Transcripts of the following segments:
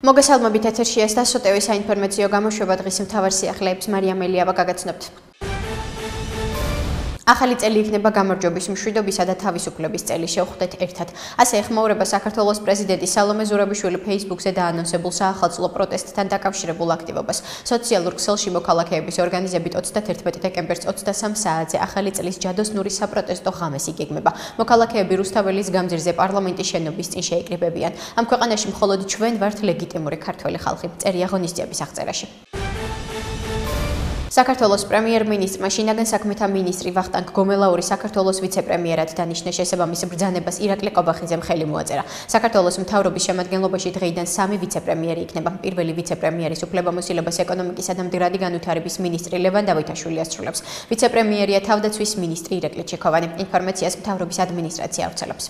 მოგესალმებით ეთერშია და სოტევი საინფორმაციო გამოშვება დღის მთავარ სიახლეებს მარიამ ელიავა გაგაცნობთ. ახალი წელი იქნება გამარჯვების მშვიდობისა და თავისუფლების წელი შევხვდეთ ერთად. ასე ეხმაურება საქართველოს პრეზიდენტი სალომე ზურაბიშვილი Facebook-ზე დაანონსებულ საახალწლო პროტესტთან დაკავშირებულ აქტივობას. სოციალურ ქსელში მოქალაქეების ორგანიზებით 31 დეკემბერს 23 საათზე ახალი წლის ჯადოსნური საპროტესტო ღამეს იგეგმება. მოქალაქეები რუსთაველის გამზირზე პარლამენტის შენობის წინ შეიკრიბებიან. ამ ქვეყანაში მხოლოდ ჩვენ ვართ ლეგიტიმური ქართველი ხალხი. წერია ღონისძიების აღწერაში. საქართველოს პრემიერ-მინისტრმა შინაგან საქმეთა მინისტრი ვახტანგ გომელაური საქართველოს ვიცე-პრემიერად დანიშნა. შესაბამის ბრძანებას ირაკლი ყობახიძემ ხელი მოაწერა. საქართველოს მთავრობის შემადგენლობაში დღეიდან 3 ვიცე-პრემიერი იქნება. პირველი ვიცე-პრემიერის უფლებამოსილებას ეკონომიკისა და მდგრადი განვითარების მინისტრი ლევან დავითაშვილი ასრულებს. ვიცე-პრემიერია თავდაცვის მინისტრი ირაკლი ჩიქოვანი. ინფორმაციას მთავრობის ადმინისტრაცია ავრცელებს.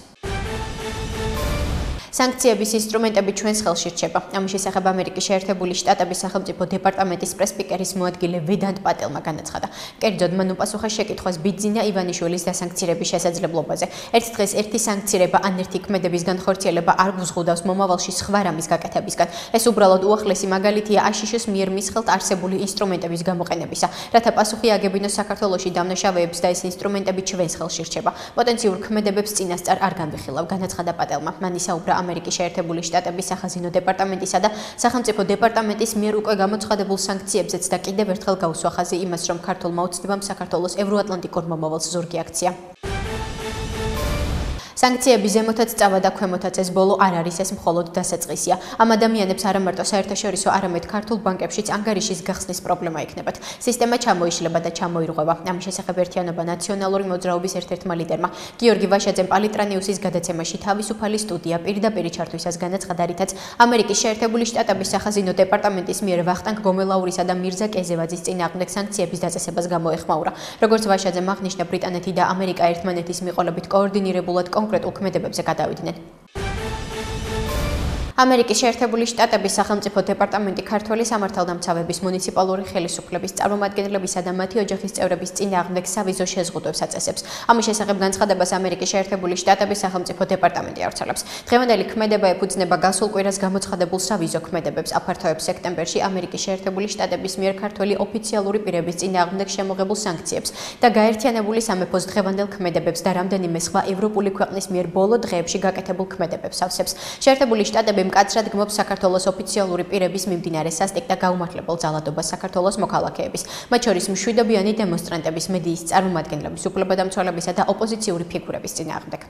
სანქციების ინსტრუმენტები ჩვენს ხელში რჩება. ამის შესახებ ამერიკის შეერთებული შტატების სახელმწიფო დეპარტამენტის პრესპიკერის მოადგილე ვედანტ პატელმა განაცხადა. კერძოდ მან უპასუხა შეკითხვას ბიძინა ივანიშვილის დასანქცირების შესაძლებლობაზე. ერთ დღეს ერთი სანქცირება ან ერთი ქმედების განხორციელება არ გუზღუდავს მომავალში სხვა რამის გაკეთებისგან. ეს უბრალოდ უახლესი მაგალითია აშშ-ის მიერ მის ხელთ არსებული ინსტრუმენტების გამოყენებისა, რათა პასუხი აგებინოს საქართველოში დამნაშავეებს და ეს ინსტრუმენტები ჩვენს ხელში რჩება. პოტენციურ ქმედებებს წინასწარ არ განვიხილავ, განაცხადა პატელმა. მან ისაუბრა ამერიკის შეერთებული შტატების სახაზინო დეპარტამენტისა და სახელმწიფო დეპარტამენტის მიერ უკვე გამოცხადებულ სანქციებზეც და კიდევ ერთხელ გაუსვა ხაზი იმას, რომ ქართულმა უცნებამ საქართველოს ევროატლანტიკურ მომავალს ზურგი აქცია. სანქციები ზემოთაც წავა და ქვემოთაც ეს ბოლო არ არის, ეს მხოლოდ დასაწყისია. ამ ადამიანებს არა მარტო საერთაშორისო, არამედ ქართულ ბანკებშიც ანგარიშის გახსნის პრობლემა იქნებათ. სისტემა ჩამოიშლება და ჩამოირღვევა. ამის შესახებ ერთიანობა ნაციონალური მოძრაობის ერთ-ერთმა ლიდერმა გიორგი ვაშაძემ პალიტრანიუსის გადაცემაში თავისუფალი სტუდია პირდაპირ ჩართვისას განაცხადა, რითაც ამერიკის შეერთებული შტატების სახაზინო დეპარტამენტის მიერ ვახტანგ გომელაურისა და მირზა კეზევაძის წინააღმდეგ სანქციების დაწესებას გამოეხმაურა. როგორც ვაშაძემ აღნიშნა, ბრიტანეთი და ამერიკა ერთმანეთის მიყოლებით კოორდინირებულად კონკრეტულ ქმედებებზე გადავიდნენ. ამერიკის შეერთებული შტატების სახელმწიფო დეპარტამენტი ქართველი სამართალდამცავების მუნიციპალური ხელისუფლების წარმომადგენლებისა და მათი ოჯახის წევრების წინააღმდეგ სავიზო შეზღუდვებს აწესებს. ამის შესახებ განცხადებას ამერიკის შეერთებული შტატების სახელმწიფო დეპარტამენტი ავრცელებს. დღევანდელი ქმედება ეფუძნება გასულ კვირას გამოცხადებულ სავიზო ქმედებებს. აფართოებს სექტემბერში ამერიკის შეერთებული შტატების მიერ ქართველი ოფიციალური პირების წინააღმდეგ შემოღებულ სანქციებს და გაერთიანებული სამეფოს დღევანდელ ქმედებებს და რამდენიმე სხვა ევროპული ქვეყნის მიერ ბოლო დღეებში გაკეთებულ ქმედებებს ავსებს. შეერთებული შტატები მკაცრად გმობს საქართველოს ოფიციალური პირების მიმდინარე სასტიკ და გაუმართლებელ ძალადობას საქართველოს მოქალაქეების, მათ შორის მშვიდობიანი დემონსტრანტების, მედიის წარმომადგენლების, უფლებადამცველებისა და ოპოზიციური ფიგურების წინააღმდეგ.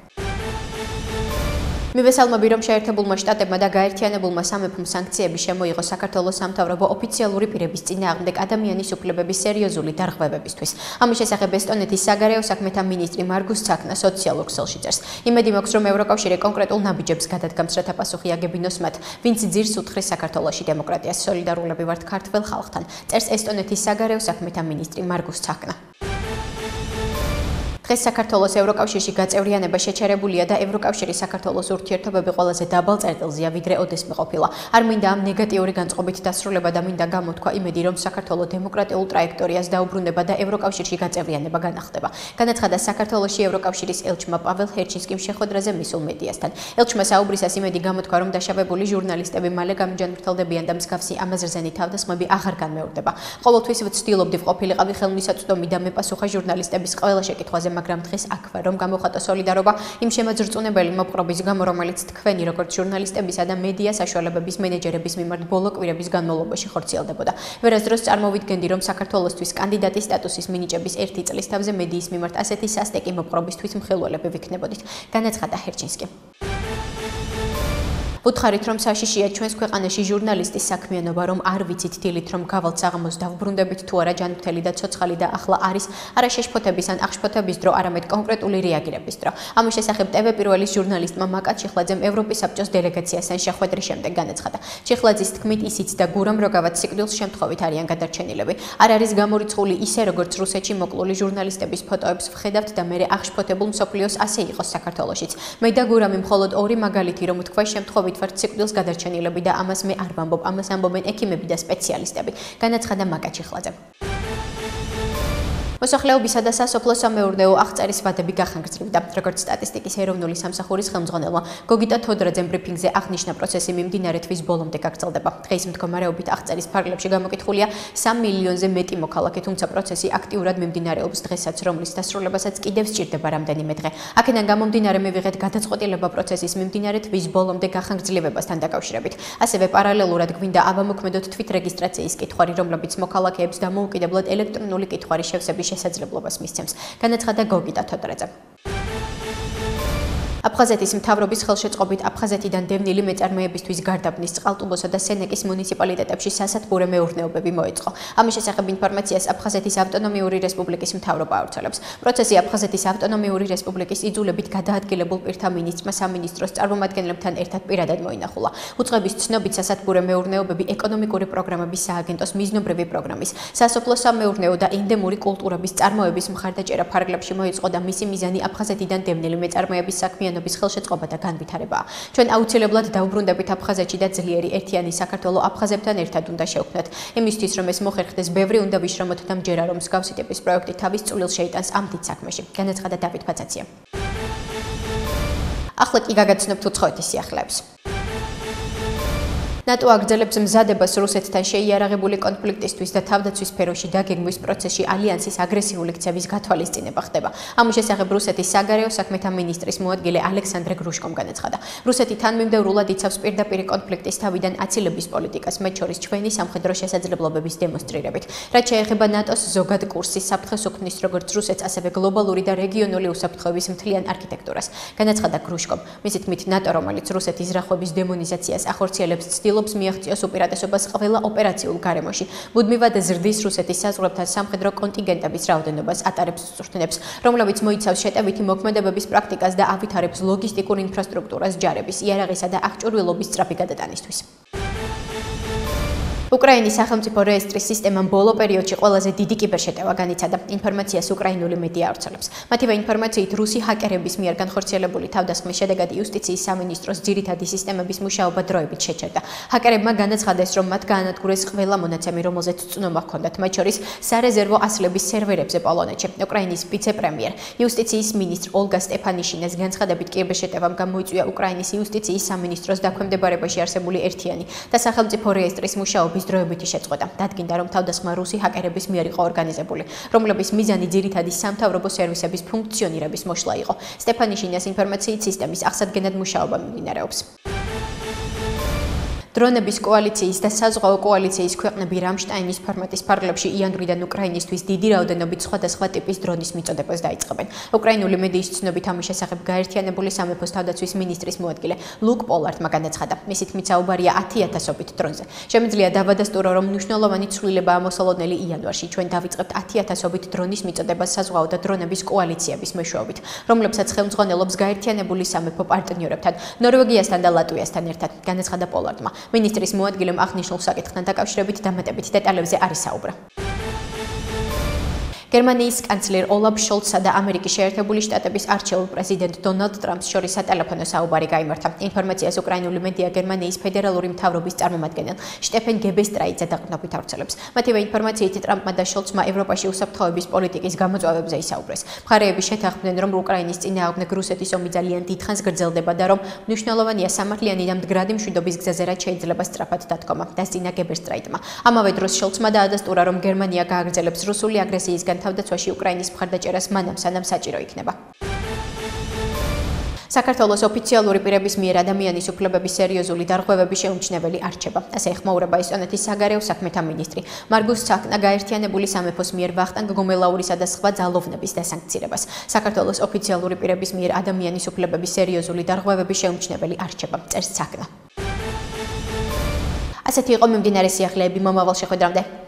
მივესალმები, რომ შეერთებულმა შტატებმა და გაერთიანებულმა სამეფომ სანქციები შემოიღო საქართველოს სამთავრობო ოფიციალური პირების წინააღმდეგ ადამიანის უფლებების სერიოზული დარღვევებისთვის. ამის შესახებ ესტონეთის საგარეო საქმეთა მინისტრი მარგუს ცაკნა სოციალურ ქსელში წერს. იმედი მაქვს, რომ ევროკავშირი კონკრეტულ ნაბიჯებს გადადგამს, რათა პასუხი აგებინოს მათ, ვინც ძირს უთხრის საქართველოში დემოკრატიას. სოლიდარულები ვართ ქართველ ხალხთან, წერს ესტონეთის საგარეო საქმეთა მინისტრი მარგუს ცაკნა. დღეს საქართველოს ევროკავშირში გაწევრიანება შეჩერებულია და ევროკავშირის საქართველოს ურთიერთობები ყველაზე დაბალ წერტილზეა, ვიდრე ოდესმე ყოფილა. არ მინდა ამ ნეგატიური განწყობით დასრულება და მინდა გამოთქვა იმედი, რომ საქართველო დემოკრატიულ ტრაექტორიას დაუბრუნდება და ევროკავშირში გაწევრიანება განახდება. განაცხადა საქართველოში ევროკავშირის ელჩმა პაվել ჰერჩინსკიმ შეხვედრაზე მისულ მედიასთან. ელჩმა საუბრისას იმედი გამოთქვა, რომ დაშავებული ჟურნალისტები მალე გამიჯანმრთელდებიან და მსგავსი ამაზრზენი თავდასხმები აღარ განმეორდება. ყოველთვის ვცდილობდი ყოფილიყავი ხელმისაწვდომი და მეპასუხა ჟურნალისტების ყველა შეკითხვაზე, მაგრამ დღეს აქ ვარ, რომ გამოვხატო სოლიდარობა იმ შემაძრწუნებელი მოპყრობის გამო, რომელიც თქვენი როგორც ჟურნალისტებისა და მედია საშუალებების მენეჯერების მიმართ ბოლო კვირების განმავლობაში ხორციელდებოდა. ვერასდროს წარმოვიდგენდი, რომ საქართველოსთვის კანდიდატის სტატუსის მინიჭების 1 წლის თავზე მედიის მიმართ ასეთი სასტიკი მოპყრობისთვის მხელველები ვიქნებოდით, განაცხადა ჰერჩინსკი. უთხარით, რომ საშიშია ჩვენს ქვეყანაში ჟურნალისტის საქმიანობა, რომ არ ვიცით დილით, რომ გავალთ საღამოს დავბრუნდებით თუ არა ჯანმრთელი და ცოცხალი და ახლა არის არა შეშფოთების ან აღშფოთების დრო, არამედ კონკრეტული რეაგირების დრო. ამის შესახებ TV პირველის ჟურნალისტმა მაკა ჩიხლაძემ ევროპის საბჭოს დელეგაციასთან შეხვედრის შემდეგ განაცხადა. ჩიხლაძის თქმით, ისიც და გურამ როგავად სიკვდილს შემთხვევით არიან გადარჩენილები. არ არის გამორიცხული ისე, როგორც რუსეთში მოკლული ჟურნალისტების ფოტოებს ვხედავთ და მე აღშფოთებულ მსოფლიოს ასე იყოს საქართველოშიც. მე და გურამი მხოლოდ ორი მაგალითი, რომ თქვა შემთხვევით ვართ სიკვდილს გადარჩენილები და ამას მე არ ვამბობ, ამას ამბობენ ექიმები და სპეციალისტები, განაცხადა მაკა ჩიხლაძემ. მოსახლეობისა და სასოფლო-სამეურნეო აღწერის ვადები გახანგრძლივდა. როგორც სტატისტიკის ეროვნული სამსახურის ხელმძღვანელმა გოგიტა თოდრაძემ ბრიფინგზე აღნიშნა, პროცესი მიმდინარე თვის ბოლომდე გაგრძელდება. დღის მდგომარეობით აღწერის ფარგლებში გამოკითხულია 3 მილიონზე მეტი მოქალაქე, თუმცა პროცესი აქტიურად მიმდინარეობს დღესაც, რომლის დასრულებასაც კიდევ სჭირდება რამდენიმე დღე. აქედან გამომდინარე მივიღეთ გადაწყვეტილება პროცესის მიმდინარე თვის ბოლომდე გახანგრძლივებასთან დაკავშირებით. ასევე პარალელურად გვინდა ავამოქმედოთ თვითრეგისტრაციის კითხვარი, რომლებიც მოქალაქეებს დამოუკიდებლად ელექტრონული კითხვარის შევსების შესაძლებლობას მისცემს. განაცხადა გოგიტა თოდრაძე. აფხაზეთის მთავრობის ხელშეწყობით აფხაზეთიდან დევნილი მეწარმეებისთვის გარდაბნის, წყალტუბოსა და სენეკის მუნიციპალიტეტებში სასათბურე მეურნეობები მოეწყო. ამის შესახებ ინფორმაციას აფხაზეთის ავტონომიური რესპუბლიკის მთავრობა ავრცელებს. პროცესი აფხაზეთის ავტონომიური რესპუბლიკის იძულებით გადაადგილებულ პირთა მინისტრმა სამინისტროს წარმომადგენლებთან ერთად პირადად მოინახულა. უწყების ცნობით სასათბურე მეურნეობები ეკონომიკური პროგრამების სააგენტოს მიზნობრივი პროგრამის, სასოფლო-სამეურნეო და ენდემური კულტურების წარმოების მხარდაჭერა ფარგლებში მოეწყო და მისი მიზანი აფხაზეთიდან დევნილი მეწარმეების საქმიანობის ხელშეწყობა და განვითარებაა. ჩვენ აუცილებლად დაუბრუნდებით აფხაზეთში და ძლიერი ერთიანი საქართველო აფხაზებთან ერთად უნდა შევქმნათ. იმისთვის რომ ეს მოხერხდეს, ბევრი უნდა ვიშრომოთ და მჯერა რომ მსგავსი ტიპის პროექტი თავის წვლილს შეიტანს ამ დიდ საქმეში. განაცხადა დავით ფაცაცია. ახლა კი გაგაცნობთ უცხოეთის სიახლეებს. ნატო აგრძელებს მზადებას რუსეთთან შეიარაღებული კონფლიქტისთვის და თავდაცვის სფეროში დაგეგმვის პროცესში ალიანსის აგრესიული ქცევის გათვალისწინება ხდება. ამის შესახებ რუსეთის საგარეო საქმეთა მინისტრის მოადგილე ალექსანდრე გრუშკომ განაცხადა. რუსეთი თანმიმდევრულად იცავს პირდაპირ კონფლიქტის თავიდან აცილების პოლიტიკას, მათ შორის ჩვენი სამხედრო შესაძლებლობების დემონსტრირებით. რაც შეეხება ნატოს ზოგად კურსის საფრთხეს უქმნის როგორც რუსეთს, ასევე გლობალური და რეგიონული უსაფრთხოების მთლიან არქიტექტურას. განაცხადა გრუშკომ. მისი თქმით, ნატო, რომელიც რუსეთის ზრახვების დემონიზაციას ახორციელებს, ცდილობს მიაღწიოს უპირატესობას ყველა ოპერაციულ გარემოში. მუდმივად ზრდის რუსეთის საზღვრებთან სამხედრო კონტინგენტების რაოდენობას, ატარებს სწრთნებს, რომლებიც მოიცავს შეტევითი მოქმედებების პრაქტიკას და ავითარებს ლოგისტიკურ ინფრასტრუქტურას ჯარების, იარაღისა და აღჭურვილობის სწრაფი გადატანისთვის. უკრაინის სახელმწიფო რეესტრის სისტემამ ბოლო პერიოდში ყველაზე დიდი კიბერშეტევა განიცადა. ინფორმაციას უკრაინული მედია ავრცელებს. მათივე ინფორმაციით, რუსი ჰაკერების მიერ განხორციელებული თავდასხმის შედეგად იუსტიციის სამინისტროს ძირითადი სისტემების მუშაობა დროებით შეჩერდა. ჰაკერებმა განაცხადეს, რომ მათ გაანადგურეს ყველა მონაცემი, რომელზეც წნომა ჰქონდათ, მათ შორის სარეზერვო ასლების სერვერებზე პოლონეთში. უკრაინის ვიცე-პრემიერ, იუსტიციის მინისტრ ოლგა სტეფანიშინას განცხადებით, კიბერშეტევამ გამოიწვია უკრაინის იუსტიციის სამინისტროს დაქვემდებარებაში არსებული ერთიანი და სახელმწიფო რეესტრის მუშაობა დროებითი შეწყვეტა. დადგინდა, რომ თავდასხმა რუსი ჰაკერების მიერ იყო ორგანიზებული, რომლების მიზანი ძირითადი სამთავრობო სერვისების ფუნქციონირების მოშლა იყო. სტეფანიშინას ინფორმაციით სისტემის აღსადგენად მუშაობა მიმდინარეობს. დრონების კოალიციის და საზღვაო კოალიციის ქვეყნები რამშტაინის ფორმატის ფარგლებში იანვრიდან უკრაინისთვის დიდი რაოდენობით სხვადასხვა ტიპის დრონის მიწოდებას დაიწყებენ. უკრაინული მედიის ცნობით ამის შესახებ გაერთიანებული სამეფოს თავდაცვის მინისტრის მოადგილე ლუკ პოლარტმა განაცხადა. მისი თქმით, საუბარია 10,000-ობით დრონზე. შემიძლია დავადასტურო, რომ მნიშვნელოვანი ცვლილებაა მოსალოდნელი იანვარში. ჩვენ დავიწყებთ 10,000-ობით დრონის მიწოდებას საზღვაო და დრონების კოალიციების მეშვეობით, რომლებსაც ხელმძღვანელობს გაერთიანებული სამეფო პარტნიორებთან, ნორვეგიასთან და ლატვიასთან ერთად, განაცხადა პოლარტმა. მინისტრის მოადგილემ აღნიშნულ საკითხთან დაკავშირებით დამატებით დეტალებზე არ ისაუბრა. გერმანიის კანცლერ ოლაფ შოლცსა და ამერიკის შეერთებული შტატების არჩეულ პრეზიდენტ დონალდ ტრამპს შორის სატელეფონო საუბარი გაიმართა. ინფორმაციას უკრაინული მედია გერმანიის ფედერალური მთავრობის წარმომადგენელ შტეფენ გებესტრაიძე დაყრდნობით ავრცელებს. მათივე ინფორმაციით ტრამპმა და შოლცმა ევროპაში უსაფრთხოების პოლიტიკის გამოწვევებზე ისაუბრეს. მხარეები შეთანხმდნენ, რომ უკრაინის წინააღმდეგ რუსეთის ომი ძალიან დიდხანს გრძელდება და რომ მნიშვნელოვანია სამართლიანი და მდგრადი მშვიდობის გზაზე რაც შეიძლება სწრაფად დადგომა. დასწინა გებესტრაიტმა. ამავე დროს შოლცმა დაადასტურა, რომ გერმანია გააგრძელებს რუსული აგრესიისგან თავდაცვაში უკრაინის მხარდაჭერას მანამ სანამ საჭირო იქნება. საქართველოს ოფიციალური პირების მიერ ადამიანის უფლებების სერიოზული დარღვევების შეუმჩნეველი არ რჩება. ასე ეხმაურება ესტონეთის საგარეო საქმეთა მინისტრი მარგუს ცაკნა გაერთიანებული სამეფოს მიერ ვახტანგ გომელაურისა და სხვა ძალოვნების დასანქცირებას. საქართველოს ოფიციალური პირების მიერ ადამიანის უფლებების სერიოზული დარღვევების შეუმჩნეველი არ რჩება. წერს ცაკნა. ასეთი იყო მიმდინარე სიახლეები მომავალ შეხვედრამდე.